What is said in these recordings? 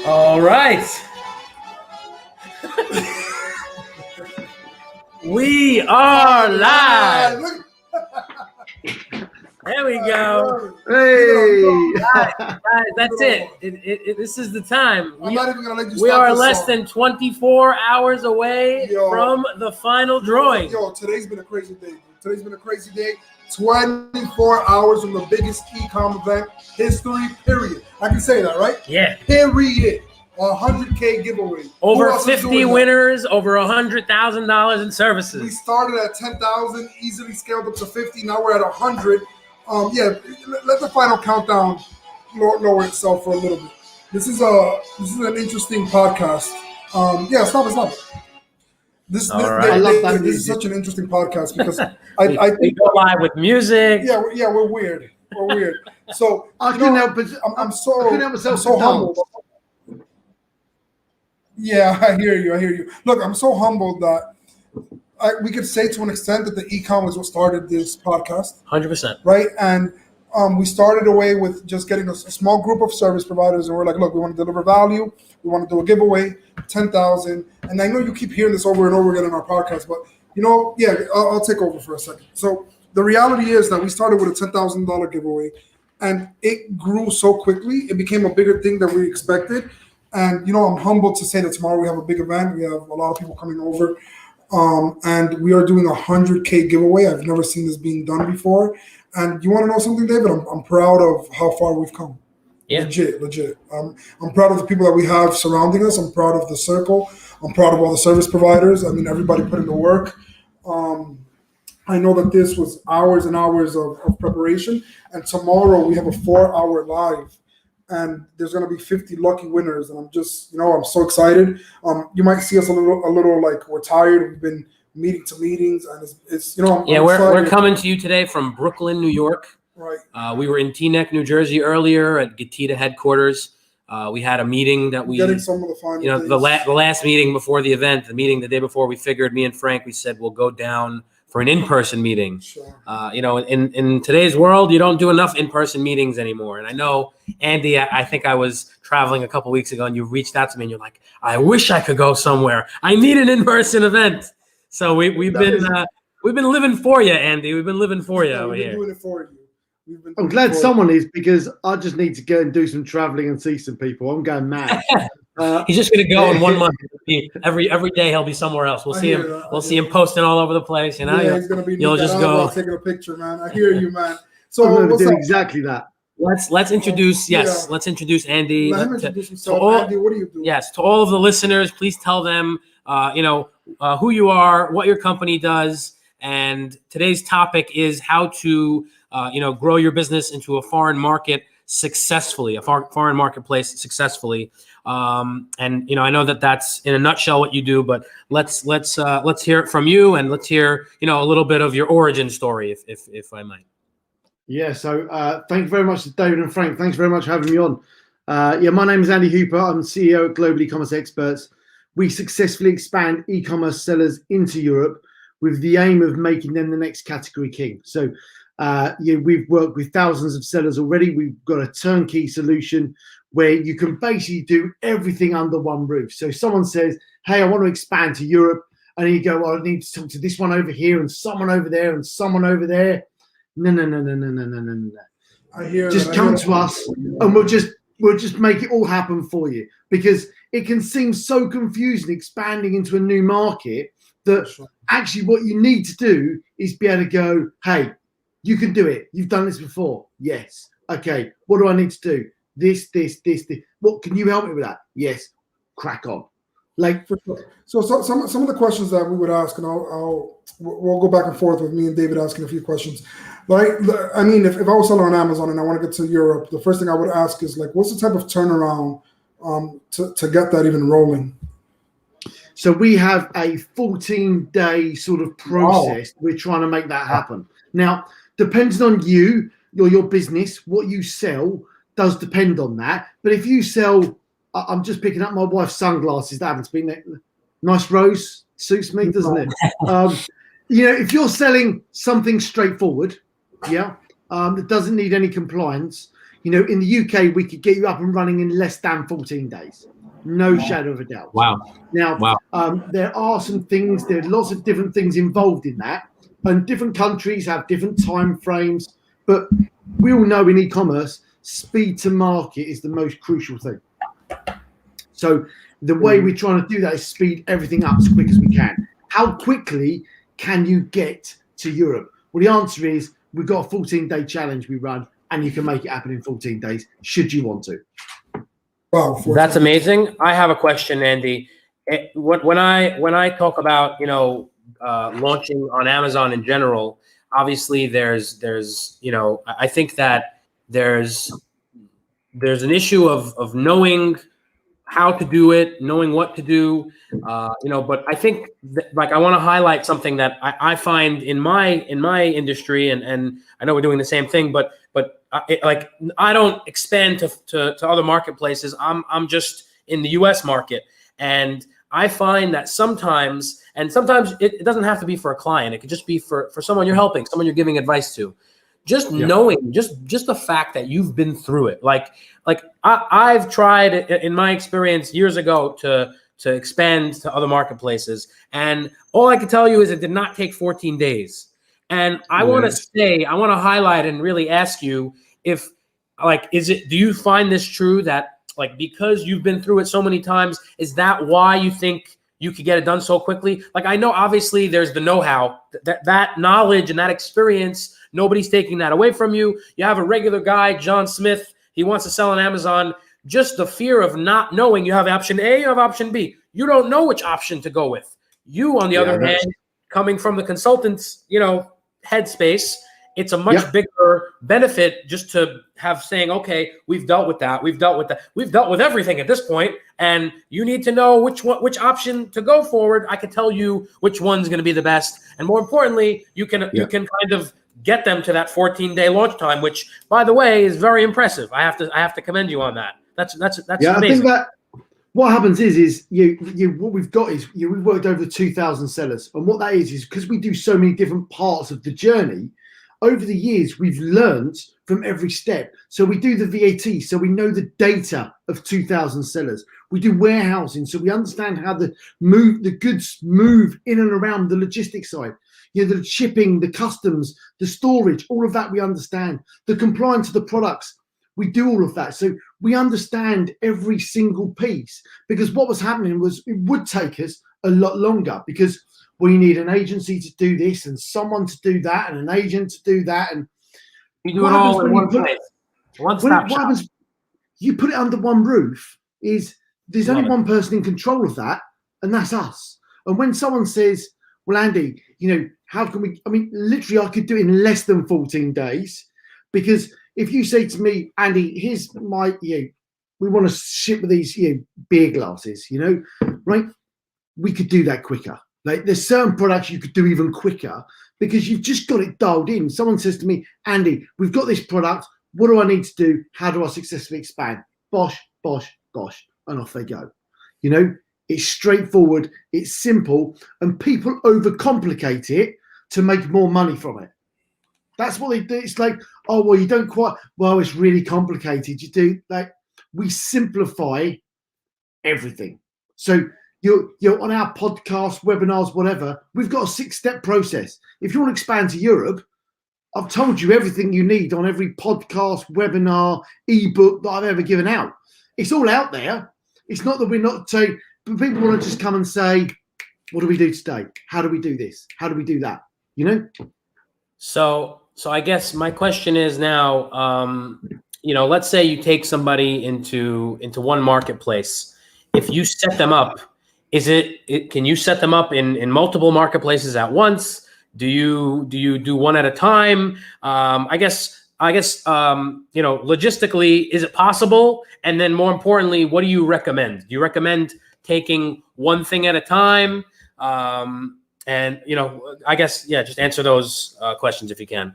All right. We are live. There we go. Hey, Guys, that's it. This is the time. I'm not even gonna let you. We stop are this less song. than 24 hours away from the final drawing. Yo, today's been a crazy day. 24 hours from the biggest e-com event history. Period. I can say that, right? Yeah. Period. 100K giveaway. Over 50 winners, over $100,000 in services. We started at 10,000, easily scaled up to 50. Now we're at 100. Let the final countdown lower itself for a little bit. This is an interesting podcast. Stop it. This is such an interesting podcast because I think we go live with music. Yeah, we're weird. So I couldn't help but I'm so humbled. Yeah, I hear you. Look, I'm so humbled that we could say to an extent that the e-com is what started this podcast. 100%. Right? And we started away with just getting a small group of service providers, and we're like, look, we want to deliver value. We want to do a giveaway, 10,000. And I know you keep hearing this over and over again in our podcast, but, I'll take over for a second. So the reality is that we started with a $10,000 giveaway, and it grew so quickly. It became a bigger thing than we expected. And, I'm humbled to say that tomorrow we have a big event. We have a lot of people coming over. And we are doing a 100K giveaway. I've never seen this being done before. And you want to know something, David? I'm proud of how far we've come. Yeah. Legit. I'm proud of the people that we have surrounding us. I'm proud of the circle. I'm proud of all the service providers. I mean, everybody put in the work. I know that this was hours and hours of preparation. And tomorrow we have a 4-hour live. And there's going to be 50 lucky winners. And I'm just, I'm so excited. You might see us a little like we're tired. We've been meeting to meetings, and it's we're coming to you today from Brooklyn, New York. Right. We were in Teaneck, New Jersey earlier at Getita headquarters. We had a meeting that getting some of the final the last meeting before the event, the day before, we figured, me and Frank, we said we'll go down for an in-person meeting. Sure. In today's world, you don't do enough in-person meetings anymore. And I know, Andy, I think I was traveling a couple weeks ago, and you reached out to me, and you're like, I wish I could go somewhere. I need an in-person event. So we've been living for you, Andy. We've been living for you over here. Doing it for you. I'm glad someone is, because I just need to go and do some traveling and see some people. I'm going mad. He's just going to go in 1 month. Every day he'll be somewhere else. We'll see him. We'll see him posting all over the place. Yeah, he's going to be. You'll just go taking a picture, man. I hear you, man. So I'm going to do exactly that. Let's introduce. Let's introduce Andy. Let him introduce himself. Andy, what do you do? Yes, to all of the listeners, please tell them, who you are, what your company does, and today's topic is how to, grow your business into a foreign market successfully, a foreign marketplace successfully. I know that's in a nutshell what you do, but let's hear it from you, and let's hear, a little bit of your origin story, if I might. Yeah. So thank you very much to David and Frank. Thanks very much for having me on. My name is Andy Hooper. I'm CEO at Global E-commerce Experts. We successfully expand e-commerce sellers into Europe with the aim of making them the next category king. So we've worked with thousands of sellers already. We've got a turnkey solution where you can basically do everything under one roof. So someone says, hey, I want to expand to Europe. And you go, well, I need to talk to this one over here and someone over there and someone over there. No. I hear just come to us and we'll just make it all happen for you, because it can seem so confusing expanding into a new market that actually what you need to do is be able to go, hey, you can do it. You've done this before. Yes. Okay. What do I need to do? This. What can you help me with that? Yes. Crack on. So some of the questions that we would ask, and we'll go back and forth with me and David asking a few questions. Right? I mean, if I was selling on Amazon and I want to get to Europe, the first thing I would ask is what's the type of turnaround to get that even rolling? So we have a 14-day sort of process. Wow. We're trying to make that happen. Now, depending on your business, what you sell does depend on that. But if you sell, I'm just picking up my wife's sunglasses. That happens to be nice rose, suits me, doesn't it? If you're selling something straightforward, that doesn't need any compliance, In the UK, we could get you up and running in less than 14 days. No shadow of a doubt. Wow. Now, there are some things, there are lots of different things involved in that. And different countries have different time frames. But we all know in e-commerce, speed to market is the most crucial thing. So the way we're trying to do that is speed everything up as quick as we can. How quickly can you get to Europe? Well, the answer is we've got a 14-day challenge we run, and you can make it happen in 14 days, should you want to. Wow, that's amazing. I have a question, Andy. When I talk about launching on Amazon in general, obviously there's I think that there's an issue of knowing how to do it, knowing what to do, but I think I want to highlight something that I find in my industry, and I know we're doing the same thing, but I don't expand to other marketplaces. I'm just in the US market, and I find that sometimes it doesn't have to be for a client. It could just be for someone you're helping, someone you're giving advice to. Just knowing, just the fact that you've been through it. I've tried in my experience years ago to expand to other marketplaces, and all I can tell you is it did not take 14 days. And I want to highlight and really ask you if, do you find this true that because you've been through it so many times, is that why you think you could get it done so quickly? I know obviously there's the know-how, that knowledge and that experience. Nobody's taking that away from you. You have a regular guy, John Smith. He wants to sell on Amazon. Just the fear of not knowing. You have option A, you have option B. You don't know which option to go with. You, on the other hand, coming from the consultant's, headspace, it's a much bigger benefit just to have saying, okay, we've dealt with that. We've dealt with everything at this point, and you need to know which option to go forward. I can tell you which one's going to be the best, and more importantly, you can kind of get them to that 14-day launch time, which, by the way, is very impressive. I have to commend you on that. That's amazing. I think that what happens is what we've got is we've worked over 2,000 sellers, and what that is because we do so many different parts of the journey. Over the years, we've learned from every step. So we do the VAT, so we know the data of 2,000 sellers. We do warehousing, so we understand how the goods move in and around the logistics side. The shipping, the customs, the storage, all of that we understand. The compliance of the products, we do all of that. So we understand every single piece, because what was happening was it would take us a lot longer, because we need an agency to do this and someone to do that and an agent to do that. And you do it all in one place. What happens, you put it under one roof, is there's only one person in control of that, and that's us. And when someone says, well, Andy, how can we, literally I could do it in less than 14 days, because if you say to me, Andy, here's my, we want to ship with these, beer glasses, right? We could do that quicker. There's certain products you could do even quicker, because you've just got it dialed in. Someone says to me, Andy, we've got this product. What do I need to do? How do I successfully expand? Bosh, bosh, bosh. And off they go. It's straightforward. It's simple. And people overcomplicate it to make more money from it. That's what they do. It's oh, well, you don't quite, well, it's really complicated. You do, we simplify everything. So you're on our podcast, webinars, whatever, we've got a 6-step process. If you want to expand to Europe, I've told you everything you need on every podcast, webinar, ebook that I've ever given out. It's all out there. It's not that we're not saying, but people want to just come and say, what do we do today? How do we do this? How do we do that? So I guess my question is now, let's say you take somebody into one marketplace. If you set them up, can you set them up in multiple marketplaces at once? Do you do one at a time? I guess logistically, is it possible? And then more importantly, what do you recommend? Do you recommend taking one thing at a time? And I guess, just answer those questions if you can.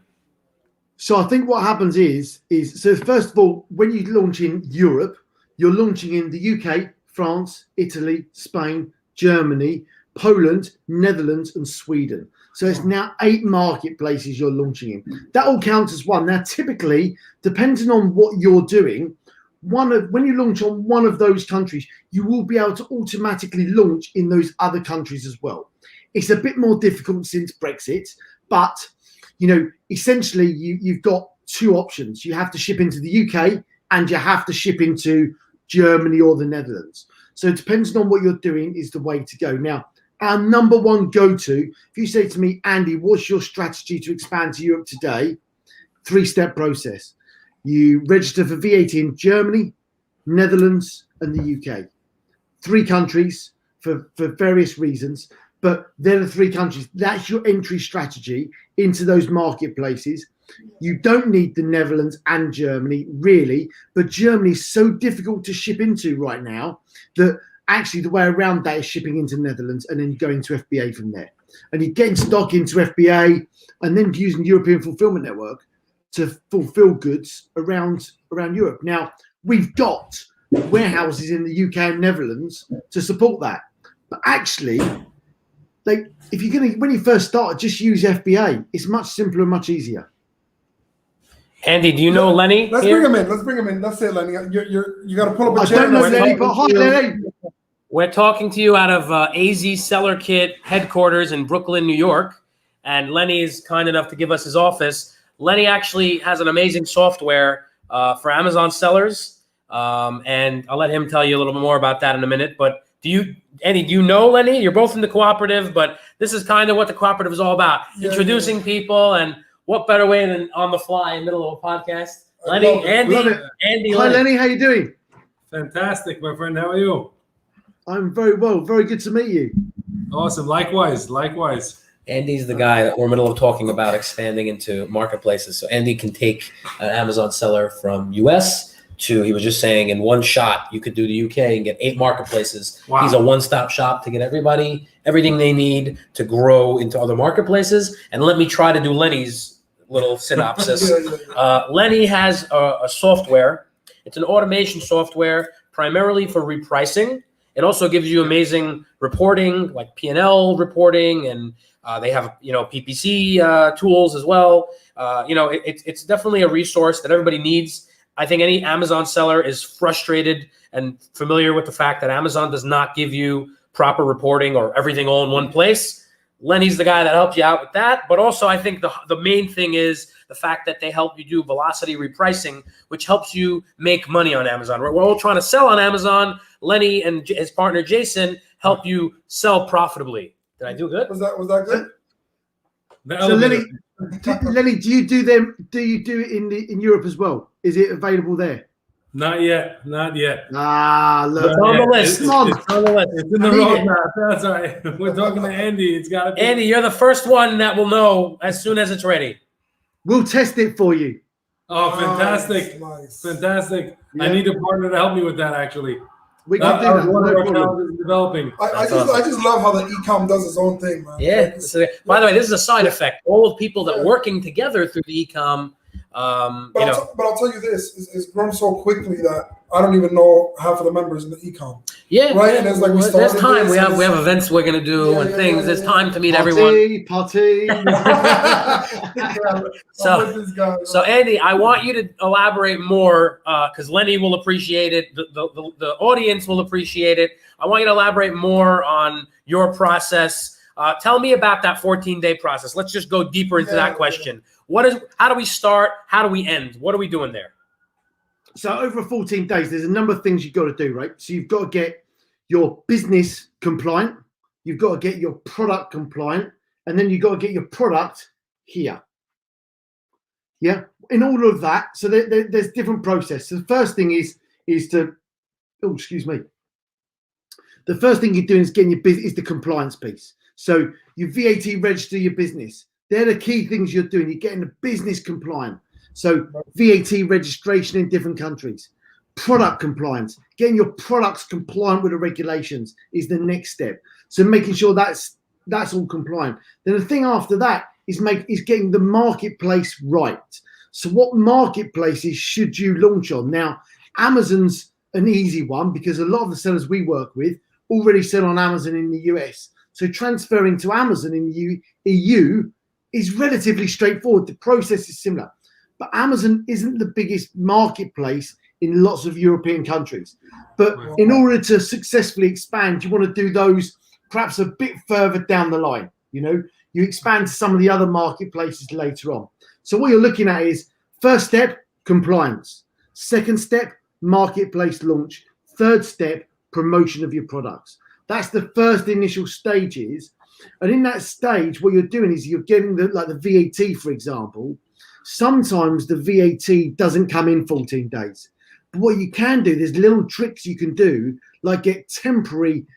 So I think what happens is so first of all, when you launch in Europe, you're launching in the UK, France, Italy, Spain, Germany, Poland, Netherlands, and Sweden. So it's now 8 marketplaces you're launching in. That all counts as one. Now, typically, depending on what you're doing, when you launch on one of those countries, you will be able to automatically launch in those other countries as well. It's a bit more difficult since Brexit, but essentially you've got 2 options. You have to ship into the UK and you have to ship into Germany or the Netherlands. So depending on what you're doing is the way to go. Now, our number one go-to, if you say to me, Andy, what's your strategy to expand to Europe today? 3-step process. You register for VAT in Germany, Netherlands, and the UK. 3 countries for various reasons, but they're the 3 countries. That's your entry strategy into those marketplaces. You don't need the Netherlands and Germany, really, but Germany is so difficult to ship into right now that actually the way around that is shipping into Netherlands and then going to FBA from there. And you're getting stock into FBA and then using European Fulfillment Network to fulfill goods around Europe. Now, we've got warehouses in the UK and Netherlands to support that. But actually, when you first start, just use FBA. It's much simpler and much easier. Andy, do you know Lenny? Let's bring him in. That's it, Lenny. You got to pull up a chair. I don't know Lenny, but hi, Lenny. We're talking to you out of AZ Seller Kit headquarters in Brooklyn, New York. And Lenny is kind enough to give us his office. Lenny actually has an amazing software for Amazon sellers. And I'll let him tell you a little bit more about that in a minute. But Andy, do you know Lenny? You're both in the cooperative, but this is kind of what the cooperative is all about. Introducing people, and what better way than on the fly in the middle of a podcast? Lenny, Andy. Hi, Lenny. How you doing? Fantastic, my friend. How are you? I'm very well. Very good to meet you. Awesome. Likewise. Andy's the guy that we're in the middle of talking about expanding into marketplaces. So Andy can take an Amazon seller from US to, he was just saying, in one shot, you could do the UK and get 8 marketplaces. Wow. He's a one-stop shop to get everything they need to grow into other marketplaces. And let me try to do Lenny's little synopsis. Lenny has a software. It's an automation software primarily for repricing. It also gives you amazing reporting, like P&L reporting, and they have PPC tools as well. It's definitely a resource that everybody needs. I think any Amazon seller is frustrated and familiar with the fact that Amazon does not give you proper reporting or everything all in one place. Lenny's the guy that helps you out with that. But also, I think the main thing is the fact that they help you do velocity repricing, which helps you make money on Amazon. We're all trying to sell on Amazon. Lenny and his partner Jason help you sell profitably. Did I do good? Was that good? So Lenny, do you do it in Europe as well? Is it available there? Not yet. Ah, look. It's on the list. It's on the list. It's in the roadmap. That's all right. We're talking to Andy. It's got to be. Andy, you're the first one that will know as soon as it's ready. We'll test it for you. Oh, fantastic. Nice. Fantastic. Yeah. I need a partner to help me with that, actually. We can do that. One No of our problem. challenges developing. I just love how the e-com does its own thing, man. Yeah. So, by the way, this is a side effect. All of people that are working together through the e-com, But I'll tell you this: it's grown so quickly that I don't even know half of the members in the e-com. Yeah, right. Yeah. And it's like there's time. We have events we're gonna do and things. There's time to meet everyone. Party. So Andy, I want you to elaborate more because Lenny will appreciate it. The audience will appreciate it. I want you to elaborate more on your process. Tell me about that 14-day process. Let's just go deeper into that question. How do we start? How do we end? What are we doing there? So over 14 days, there's a number of things you've got to do, right? So you've got to get your business compliant. You've got to get your product compliant. And then you've got to get your product here. Yeah. In all of that, so there's different processes. So the first thing is to, the first thing you're doing is getting your business, is the compliance piece. So you VAT register your business. They're the key things you're doing. You're getting the business compliant. So VAT registration in different countries, product compliance, getting your products compliant with the regulations is the next step. So making sure that's all compliant. Then the thing after that is getting the marketplace right. So what marketplaces should you launch on? Now, Amazon's an easy one because a lot of the sellers we work with already sell on Amazon in the US. So transferring to Amazon in the EU is relatively straightforward. The process is similar. But Amazon isn't the biggest marketplace in lots of European countries. But in order to successfully expand, you want to do those perhaps a bit further down the line. You expand to some of the other marketplaces later on. So what you're looking at is, first step, compliance. Second step, marketplace launch. Third step, promotion of your products. That's the first initial stages. And in that stage, what you're doing is you're getting the VAT, for example. Sometimes the VAT doesn't come in 14 days. But what you can do, there's little tricks you can do, like get temporary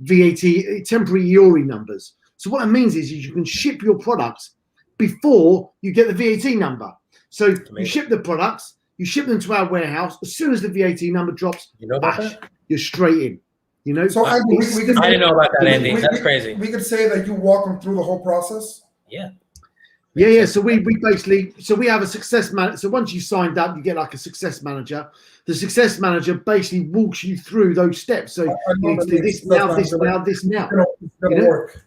VAT, temporary EORI numbers. So what that means is you can ship your products before you get the VAT number. So you ship the products, you ship them to our warehouse. As soon as the VAT number drops, you're straight in. So Andy, I didn't know about that, Andy. That's crazy. We could say that you walk them through the whole process. Yeah. Yeah. So we basically, we have a success manager. So once you signed up, you get like a success manager. The success manager basically walks you through those steps. So you need to do this now, this now, this now. It's gonna work.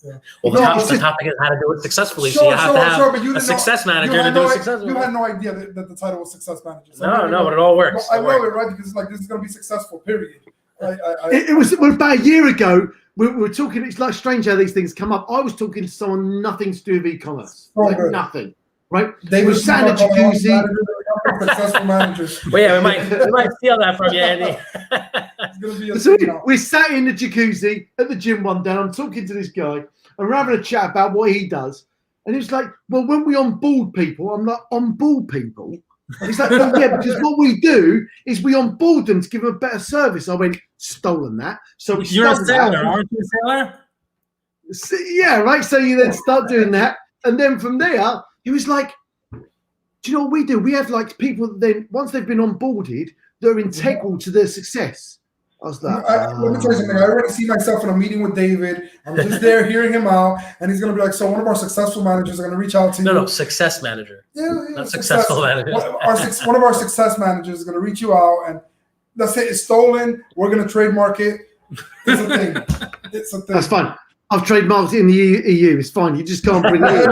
Yeah. Well, the topic is how to do it successfully. So you have to have a success manager to do it successfully. You had no idea that the title was success manager. So No, but it all works. I know it, right? Because it's like, this is going to be successful, period. It was about a year ago. We were talking. It's like strange how these things come up. I was talking to someone nothing to do with e-commerce, nothing. Right? They were sat in a jacuzzi. Successful managers. Well, yeah, we might steal that from you, Andy. It's gonna be So we sat in the jacuzzi at the gym one day. I'm talking to this guy, and we're having a chat about what he does. And he was like, "Well, when we onboard people," I'm like, "Onboard people?" And he's like, "Oh, yeah, because what we do is we onboard them to give them a better service." I went, "Stolen that." So You're a sailor, aren't you a sailor? So, yeah, right. So you then start doing that, and then from there, he was like, "Do you know what we do? We have like people that then once they've been onboarded, they're integral to their success." I was like, let me tell you something. I already see myself in a meeting with David. I'm just there hearing him out, and he's going to be like, "So one of our successful managers are going to reach out to you." No, success manager. Yeah, not successful manager. One of our success managers is going to reach you out, and that's it. It's stolen. We're going to trademark it. It's a thing. It's a thing. That's fine. I've trademarked it in the EU. It's fine. You just can't bring it in.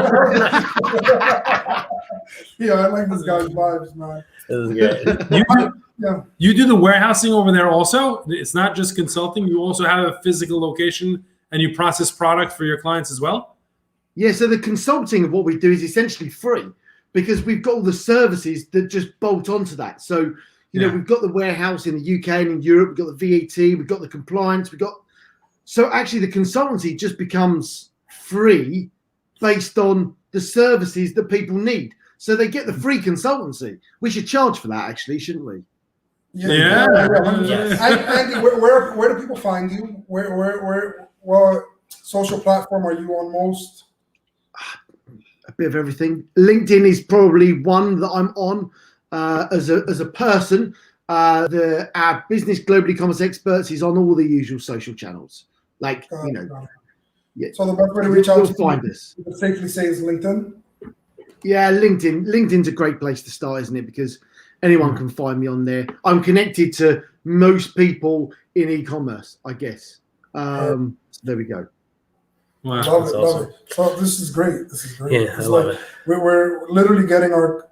Yeah, I like this guy's vibes, man. This is good. You do the warehousing over there also? It's not just consulting. You also have a physical location and you process product for your clients as well? Yeah, so the consulting of what we do is essentially free because we've got all the services that just bolt onto that. So, we've got the warehouse in the UK and in Europe. We've got the VAT. We've got the compliance. So actually the consultancy just becomes free based on the services that people need. So they get the free consultancy. We should charge for that, actually, shouldn't we? Yeah. Andy, where do people find you? What social platform are you on most? A bit of everything. LinkedIn is probably one that I'm on as a person. Our business global e-commerce experts is on all the usual social channels. Yeah. So the best way to reach out to find us, you could safely say, is LinkedIn. Yeah, LinkedIn. LinkedIn's a great place to start, isn't it? Because anyone can find me on there. I'm connected to most people in e-commerce, I guess. So there we go. Wow, love it. So this is great. Yeah, I love it. We're literally getting our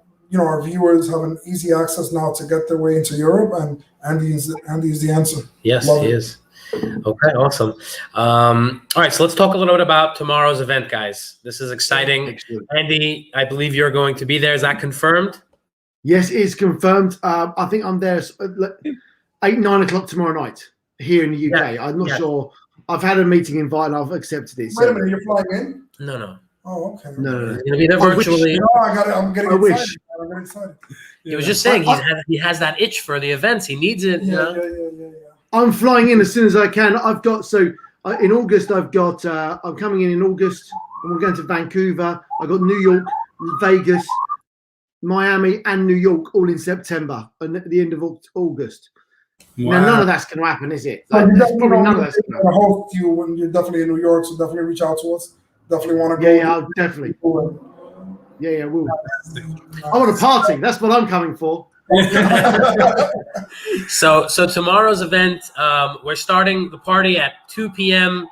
viewers have an easy access now to get their way into Europe, and Andy is the answer. Yes, he is. Okay, awesome. All right, so let's talk a little bit about tomorrow's event, guys. This is exciting. Excellent. Andy, I believe you're going to be there. Is that confirmed? Yes, it is confirmed. I think I'm there 8-9 o'clock tomorrow night here in the UK. I'm not sure. I've had a meeting invite and I've accepted it. Wait a minute, you're flying in? No. Oh, okay. No. You're going to be there virtually. I'm getting excited. I'm getting excited. He was just saying he has that itch for the events. He needs it. Yeah. I'm flying in as soon as I can. I've got in August. I'm coming in August, and we're going to Vancouver. I've got New York, Vegas, Miami, and New York all in September, and at the end of August. Wow. Now, none of that's going to happen, is it? Probably none of that's going to happen. I hope you when you're definitely in New York, so definitely reach out to us. Definitely want to go. Yeah, I'll definitely. Yeah, we'll. I want a party. That's what I'm coming for. So tomorrow's event, we're starting the party at 2 p.m.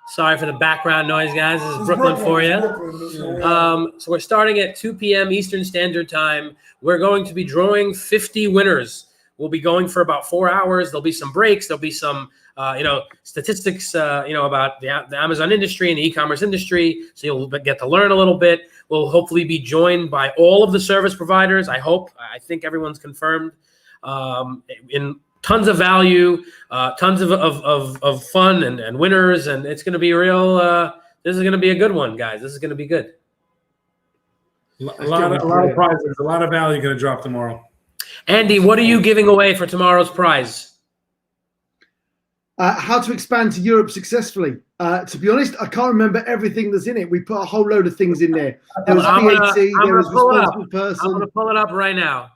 Sorry for the background noise, guys. This is It's Brooklyn for you. Brooklyn. So we're starting at 2 p.m. Eastern Standard Time. We're going to be drawing 50 winners. We'll be going for about 4 hours. There'll be some breaks. There'll be some, statistics, about the Amazon industry and the e-commerce industry. So you'll get to learn a little bit. We'll hopefully be joined by all of the service providers. I hope. I think everyone's confirmed. In tons of value, tons of fun and winners, and it's going to be real. This is going to be a good one, guys. This is going to be good. A lot of prizes, a lot of value going to drop tomorrow. Andy, what are you giving away for tomorrow's prize? How to expand to Europe successfully. To be honest, I can't remember everything that's in it. We put a whole load of things in there. There was VAT, there was responsible person. I'm going to pull it up right now.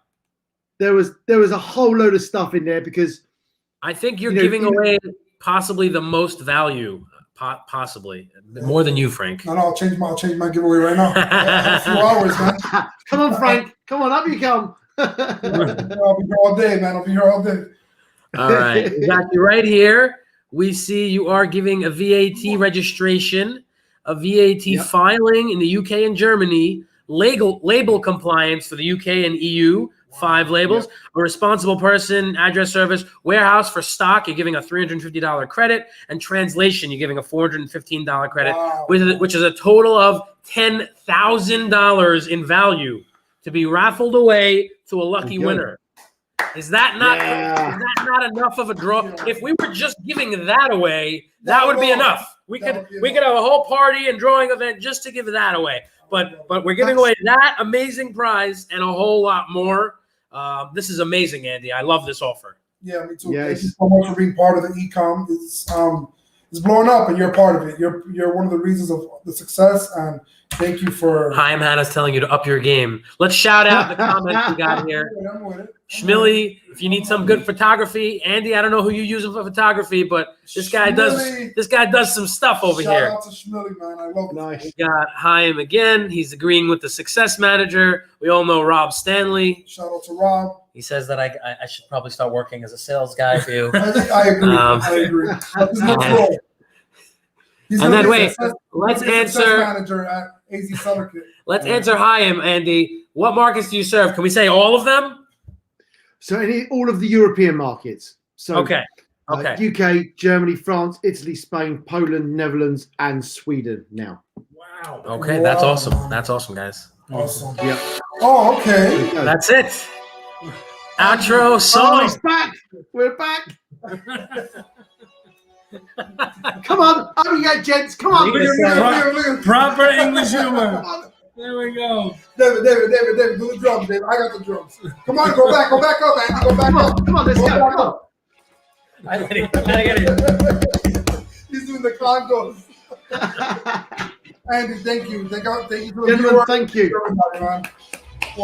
There was a whole load of stuff in there because I think you're giving away possibly the most value, possibly more than you, Frank. No, I'll change my giveaway right now. A few hours, man. Come on, Frank. Come on, up you come. I'll be here all day, man. I'll be here all day. All right, exactly right here. We see you are giving a VAT registration, a VAT filing in the UK and Germany, label compliance for the UK and EU. 5 labels, a responsible person, address service, warehouse for stock, you're giving a $350 credit, and translation, you're giving a $415 credit, which is a total of $10,000 in value to be raffled away to a lucky winner. Is that not enough of a draw? If we were just giving that away, that would be enough. We could have a whole party and drawing event just to give that away. But we're giving away that amazing prize and a whole lot more. This is amazing, Andy. I love this offer. Yeah, me too. Thank you so much for being part of the e-com. It's blowing up, and you're part of it. You're one of the reasons of the success, and thank you for. Chaim Hannah's telling you to up your game. Let's shout out the comments we got here. Schmilly, if you need some good photography, Andy, I don't know who you're using for photography, but this guy does some stuff over here. Shout out to Schmilly, man. I love it. Nice. We got Chaim again. He's agreeing with the success manager. We all know Rob Stanley. Shout out to Rob. He says that I should probably start working as a sales guy for you. I agree. I agree. And then wait, let's answer. Manager at AZ Seller Kit. Let's answer Chaim, Andy. What markets do you serve? Can we say all of them? So all of the European markets. So okay. UK, Germany, France, Italy, Spain, Poland, Netherlands, and Sweden now. Wow. Okay, that's awesome. That's awesome, guys. Awesome. Yeah. Oh, okay. That's it. Outro song. Oh, it's back. We're back. Come on. Up you go, gents. Come on. Look at Proper English humor. There we go. David, do the drums, David. I got the drums. Come on, go back up, Andy. Go back up. Come on, let's go. Come on. I get it. He's doing the congas. Andy, thank you. Thank you for the Gentlemen, thank you. everybody, man.